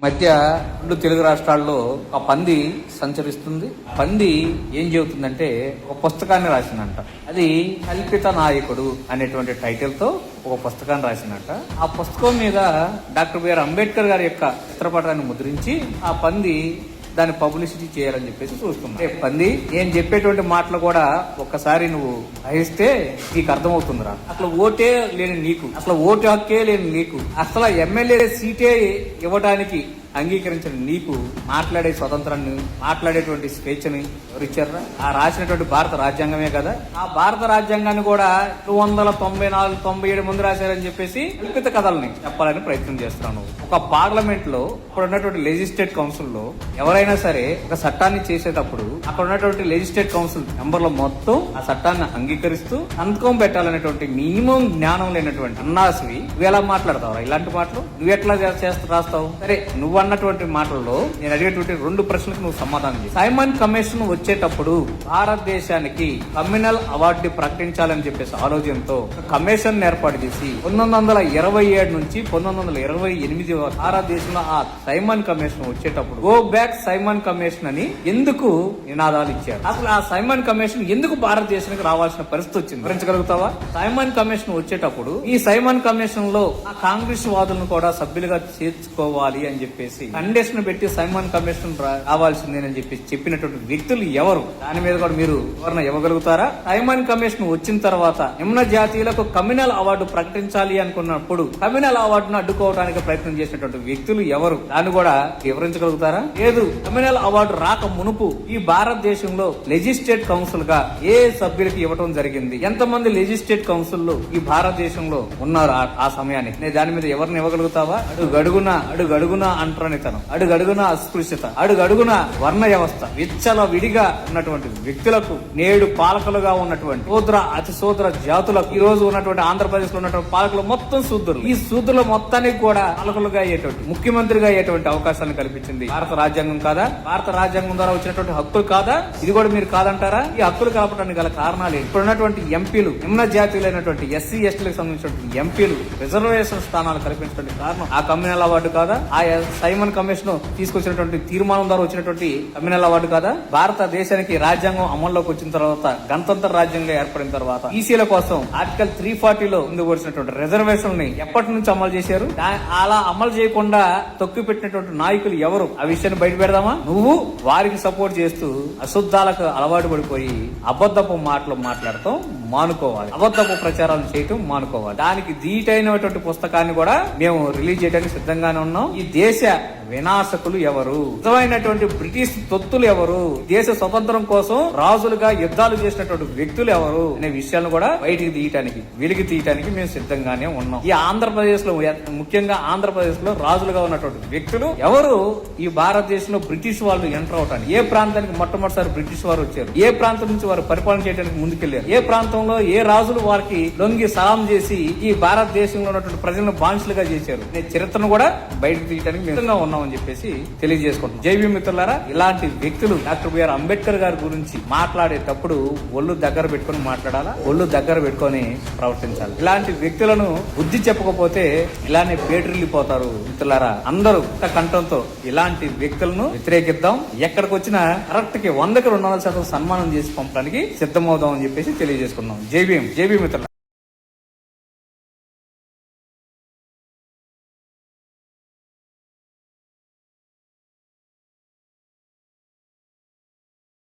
మధ్య రెండు తెలుగు రాష్ట్రాల్లో ఒక పంది సంచరిస్తుంది. పంది ఏం చెబుతుందంటే ఒక పుస్తకాన్ని రాసిందంట. అది కల్పిత నాయకుడు అనేటువంటి టైటిల్ తో ఒక పుస్తకాన్ని రాసిందంట. ఆ పుస్తకం మీద డాక్టర్ బిఆర్ అంబేద్కర్ గారి యొక్క చిత్రపటాన్ని ముద్రించి ఆ పంది దాన్ని పబ్లిసిటీ చేయాలని చెప్పేసి చూస్తుంది. పంది నేను చెప్పేటువంటి మాటలు కూడా ఒక్కసారి నువ్వు గ్రహిస్తే నీకు అర్థమవుతుందిరా. అసలు ఓటే లేని నీకు, అసలు ఓటు హక్కే లేని నీకు, అసలు ఎమ్మెల్యే సీటే ఇవ్వడానికి అంగీకరించిన నీకు మాట్లాడే స్వతంత్రాన్ని, మాట్లాడేటువంటి స్వేచ్ఛని ఎవరిచ్చారా? ఆ రాసినటువంటి భారత రాజ్యాంగమే కదా. ఆ భారత రాజ్యాంగాన్ని కూడా 294-97 మంది రాశారని చెప్పేసి కల్పిత కథల్ని చెప్పాలని ప్రయత్నం చేస్తున్నాను. ఒక పార్లమెంట్ లో ఇప్పుడు ఉన్నటువంటి లెజిస్లేటివ్ కౌన్సిల్ లో ఎవరైనా సరే ఒక చట్టాన్ని చేసేటప్పుడు అక్కడ ఉన్నటువంటి లెజిస్లేటివ్ కౌన్సిల్ మెంబర్లు మొత్తం ఆ చట్టాన్ని అంగీకరిస్తూ సంతకం పెట్టాలనేటువంటి మినిమం జ్ఞానం లేనటువంటి అన్నాసివి నువ్వు ఎలా మాట్లాడతావు? ఇలాంటి మాటలు నువ్వు ఎట్లా రాస్తావు? సరే, నువ్వు అన్నటువంటి మాటల్లో నేను అడిగేటువంటి 2 ప్రశ్నలకు నువ్వు సమాధానం చేయి. సైమన్ కమిషన్ వచ్చేటప్పుడు భారతదేశానికి కమ్యూనల్ అవార్డు ప్రకటించాలని చెప్పేసి ఆలోచనతో కమిషన్ ఏర్పాటు చేసి 1927 నుంచి 1928 భారతదేశంలో ఆ సైమన్ కమిషన్ వచ్చేటప్పుడు గో బ్యాక్ సైమన్ కమిషన్ అని ఎందుకు నినాదాలు ఇచ్చారు? అసలు ఆ సైమన్ కమిషన్ ఎందుకు భారతదేశానికి రావాల్సిన పరిస్థితి వచ్చింది వివరించగలుగుతావా? సైమన్ కమిషన్ వచ్చేటప్పుడు ఈ సైమన్ కమిషన్ లో ఆ కాంగ్రెస్ వాదులను కూడా సభ్యులుగా చేర్చుకోవాలి అని చెప్పేసి కండిషన్ పెట్టి సైమన్ కమిషన్ రావాల్సిందేనని చెప్పి చెప్పినటువంటి వ్యక్తులు ఎవరు? దాని మీద కూడా మీరు ఎవరైనా ఇవ్వగలుగుతారా? సైమన్ కమిషన్ వచ్చిన తర్వాత నిమ్న జాతీయులకు కమ్యూనల్ అవార్డు ప్రకటించాలి అనుకున్నప్పుడు కమ్యూనల్ అవార్డును అడ్డుకోవడానికి ప్రయత్నం చేసినటువంటి వ్యక్తులు ఎవరు? దాన్ని కూడా వివరించగలుగుతారా? లేదు. కమ్యూనల్ అవార్డు రాక మునుపు ఈ భారతదేశంలో లెజిస్లేటివ్ కౌన్సిల్ గా ఏ సభ్యులకి ఇవ్వడం జరిగింది? ఎంతమంది లెజిస్లేటివ్ కౌన్సిల్ ఈ భారతదేశంలో ఉన్నారు ఆ సమయానికి? నేను దాని మీద ఎవరిని ఇవ్వగలుగుతావా? అడుగడుగునా అంటరానితనం, అడుగడుగున అస్పృశ్యత, అడుగడుగున వర్ణ వ్యవస్థ, విచ్చల విడిగా ఉన్నటువంటి వ్యక్తులకు నేడు పాలకులుగా ఉన్నటువంటి శూద్ర అతి శూద్ర జాతులకు ఈ రోజు ఉన్నటువంటి ఆంధ్రప్రదేశ్ లో ఉన్నటువంటి పాలకులు మొత్తం శూద్రులు. ఈ శూద్రుల మొత్తానికి కూడా పాలకులుగా అయ్యేటువంటి, ముఖ్యమంత్రిగా అయ్యేటువంటి అవకాశాన్ని కల్పించింది భారత రాజ్యాంగం కాదా? భారత రాజ్యాంగం ద్వారా వచ్చినటువంటి హక్కులు కాదా? ఇది కూడా మీరు కాదంటారా? ఈ హక్కులు కలపడానికి గల కారణాలు ఇప్పుడు ఉన్నటువంటి ఎంపీలు, నిమ్న జాతీయులైనటువంటి ఎస్సీ ఎస్టీలకు సంబంధించినటువంటి ఎంపీలు రిజర్వేషన్ స్థానాలు కల్పించడానికి కారణం ఆ కమ్యూనల్ అవార్డు కాదా? ఆ సైమన్ కమిషన్ తీసుకొచ్చినటువంటి తీర్మానం ద్వారా వచ్చినటువంటి కమ్యూనల్ అవార్డు కాదా? భారతదేశానికి రాజ్యాంగం అమల్లోకి వచ్చిన తర్వాత, గణతంత్ర రాజ్యంగా ఏర్పడిన తర్వాత ఈసీల కోసం ఆర్టికల్ 340 లో పొందుపరిచినటువంటి రిజర్వేషన్ ని ఎప్పటి నుంచి అమలు చేశారు? అలా అమలు చేయకుండా తొక్కి పెట్టినటువంటి నాయకులు ఎవరు? ఆ విషయాన్ని బయట పెడదామా? నువ్వు వారికి సపోర్ట్ చేస్తూ అశుద్ధాలకు అలవాటు పడిపోయి అబద్ధపు మాటలు మాట్లాడటం మానుకోవాలి, అబద్ధపు ప్రచారాలు చేయటం మానుకోవాలి. దానికి ధీటైనటువంటి పుస్తకాన్ని కూడా మేము రిలీజ్ చేయడానికి సిద్ధంగానే ఉన్నాం. ఈ దేశ వినాశకులు ఎవరు? నిజమైనటువంటి బ్రిటిష్ తొత్తులు ఎవరు? దేశ స్వతంత్రం కోసం రాజులుగా యుద్ధాలు చేసినటువంటి వ్యక్తులు ఎవరు అనే విషయాలను కూడా బయటికి తీయటానికి, వెలికి తీయటానికి మేము సిద్ధంగానే ఉన్నాం. ఈ ఆంధ్రప్రదేశ్ లో, ముఖ్యంగా ఆంధ్రప్రదేశ్ లో రాజులుగా ఉన్నటువంటి వ్యక్తులు ఎవరు? ఈ భారతదేశంలో బ్రిటిష్ వాళ్ళు ఎంటర్ అవటానికి, ఏ ప్రాంతానికి మొట్టమొదటిసారి బ్రిటిష్ వారు వచ్చారు, ఏ ప్రాంతం నుంచి వారు పరిపాలన చేయడానికి ముందుకెళ్లారు, ఏ ప్రాంతంలో ఏ రాజులు వారికి లొంగి సలాం చేసి ఈ భారతదేశంలో ఉన్నటువంటి ప్రజలను బానిసలుగా చేశారు అనే చరిత్రను కూడా బయటకు తీయడానికి మేము ఉన్నామని చెప్పేసి తెలియజేసుకుంటున్నాం. జైవీ మిత్రులారా, ఇలాంటి వ్యక్తులు డాక్టర్ బిఆర్ అంబేద్కర్ గారి గురించి మాట్లాడేటప్పుడు ఒళ్ళు దగ్గర పెట్టుకుని మాట్లాడాలా, ఒళ్ళు దగ్గర పెట్టుకుని ప్రవర్తించాలి. ఇలాంటి వ్యక్తులను బుద్ధి చెప్పకపోతే ఇలానే పేటరిల్లిపోతారు. మిత్రులారా, అందరూ కంఠంతో ఇలాంటి వ్యక్తులను వ్యతిరేకిద్దాం. ఎక్కడికి వచ్చినా కరెక్ట్ కి 100కి 200% సన్మానం చేసి పంపడానికి సిద్ధమవుదాం అని చెప్పేసి తెలియజేసుకున్నాం. జై భీమ్ మిత్రులారా.